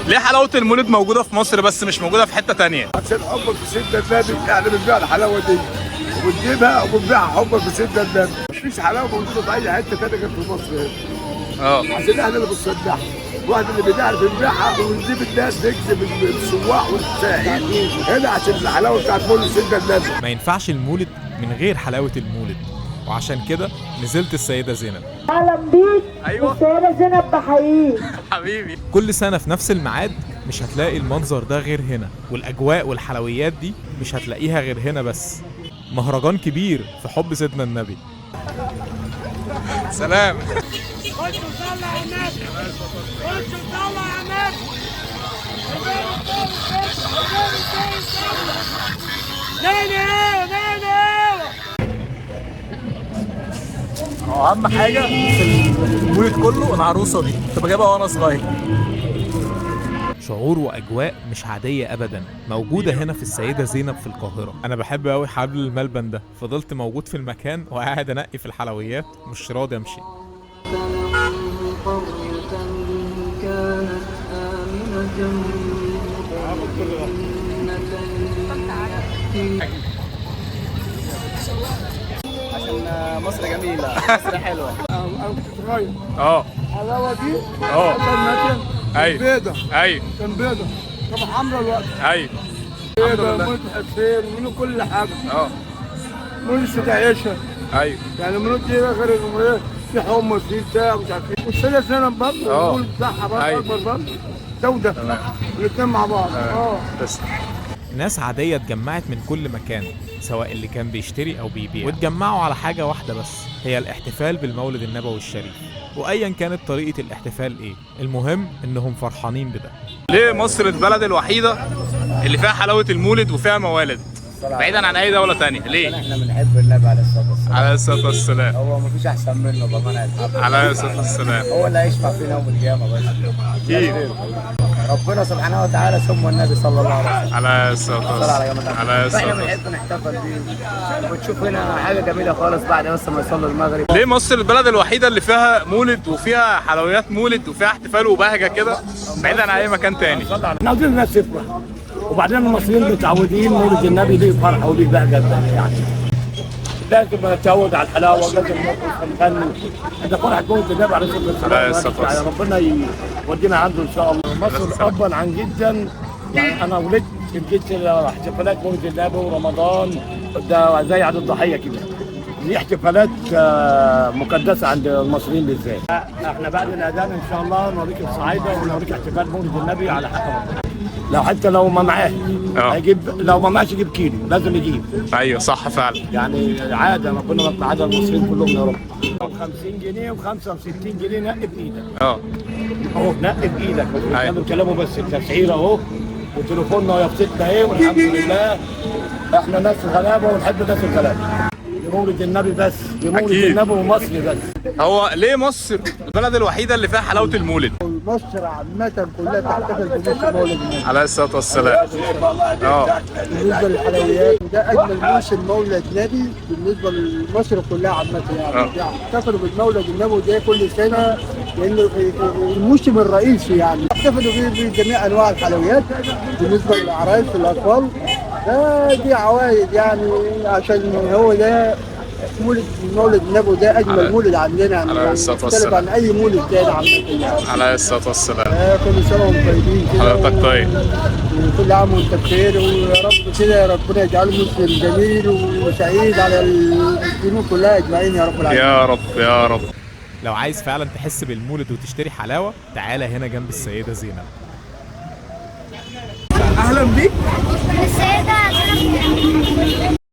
ليه حلاوه المولد موجوده في مصر بس مش موجوده في حته تانية؟ عشان حبك في سيدنا النبي احنا بنبيع الحلاوه دي وبنجيبها وبنبيعها حبك في سيدنا النبي. مفيش حلاوه موجوده في اي حته تانية غير في مصر هنا. عشان احنا اللي بنصدعها، واحد اللي بنعرف نبيعها ونجيب الناس نجذب السواح والسائحين هنا عشان الحلاوه بتاعت مولد سيدنا النبي. ما ينفعش المولد من غير حلاوه المولد، وعشان كده نزلت السيده زينب. اهلا بيك. ايوه السيده زينب بحييك حبيبي. كل سنه في نفس الميعاد مش هتلاقي المنظر ده غير هنا، والاجواء والحلويات دي مش هتلاقيها غير هنا بس. مهرجان كبير في حب سيدنا النبي. سلام. خشوا صلوا على النبي، خشوا صلوا على النبي. اهم حاجه في المولد كله العروسه دي كنت بجيبها وانا صغير. شعور واجواء مش عاديه ابدا موجوده هنا في السيده زينب في القاهره. انا بحب قوي حبل الملبن ده، فضلت موجود في المكان وقاعد انقي في الحلويات مش راضي امشي. عشان مصر جميلة، مصر حلوة. انا كنت صغير. الحلاوه دي كان بيضه. ايوه كان بيضه. طب حمرا الوقت. ايوه بيضه مولد حسين ومنه كل حاجه. مولد ست عيشه. ايوه يعني المولد دي غير الجمهوريه في حمص في بتاع مش عارف ايه. والسيده زينب برضه المولد بتاعها برضه اكبر برضه. ده الاثنين مع بعض. بس ناس عادية اتجمعت من كل مكان، سواء اللي كان بيشتري أو بيبيع، واتجمعوا على حاجة واحدة بس، هي الاحتفال بالمولد النبوي الشريف. وأيا كانت طريقة الاحتفال إيه، المهم إنهم فرحانين بده. ليه مصر البلد الوحيدة اللي فيها حلاوة المولد وفيها موالد بعيدا عن أي دولة تانية؟ ليه؟ احنا بنحب النبي عليه الصلاة والسلام. عليه الصلاة والسلام. هو مفيش أحسن منه بأمانة يتحب. عليه الصلاة والسلام. هو اللي هيشفع فينا يوم القيامة بس. أكيد. ربنا سبحانه وتعالى ثم النبي صلى الله عليه وسلم. عليه الصلاة والسلام. عليه الصلاة فاحنا والسلام. بنحب نحتفل بيه وتشوف هنا حاجة جميلة خالص بعد بس ما يصلوا المغرب. ليه مصر البلد الوحيدة اللي فيها مولد وفيها حلويات مولد وفيها احتفال وبهجة كده بعيدا عن أي مكان تاني؟ احنا عاوزين الناس تفرح، وبعدين المصريين متعودين مولد النبي ليه فرحه وليه بهجه يعني. لازم نتعود على الحلاوه ولازم نرقص ونغني. ده فرحه مولد النبي عليه الصلاه والسلام. ربنا يودينا عنده ان شاء الله. مصر ابا عن جدا يعني. انا ولدت جيت احتفالات مولد النبي ورمضان ده زي عيد الضحيه كده. دي احتفالات مقدسه عند المصريين بالذات. احنا بعد الاذان ان شاء الله نوريك الصعايده ونوريك احتفال مولد النبي على حق ربنا. لو حتى لو ما معاه هيجيب، لو ما معاش يجيب كيلو لازم يجيب. ايوه صح فعلا. يعني عاده ربنا رفع عاده المصريين كلهم يا رب. 50 جنيه و65 جنيه نقي بايدك. اهو نقي بايدك. احنا كلامه بس التسعيره اهو وتليفوننا ويافطتنا ايه والحمد لله. احنا ناس غلابه ونحب ناس الغلابه. لمولد النبي بس، لمولد النبي ومصر بس. هو ليه مصر البلد الوحيدة اللي فيها حلاوة المولد؟ مصر عامة كلها تحتفل بموسم مولد النبي عليه الصلاة والسلام. بالنسبة للحلويات وده أجمل موسم مولد نبي بالنسبة لمصر كلها عامة يعني. يحتفلوا بالمولد النبي ده كل سنة لأنه الموسم الرئيسي يعني. يحتفلوا فيه بجميع أنواع الحلويات بالنسبة للأعراس والأطفال. دي عوايد يعني عشان هو ده مولد النبي ده اجمل مولد عندنا يعني. عليه الصلاة والسلام. عن اي مولد تاني عامة يعني. عليه الصلاة والسلام. كل سنه وانتم طيبين كده. حضرتك طيب. وكل عام وانت بخير ويا رب كده ربنا يجعله مسلم جميل وسعيد على المسلمين كلها اجمعين يا رب العالمين. يا رب يا رب. لو عايز فعلا تحس بالمولد وتشتري حلاوه، تعالى هنا جنب السيده زينب. اهلا بيك. السيدة زينب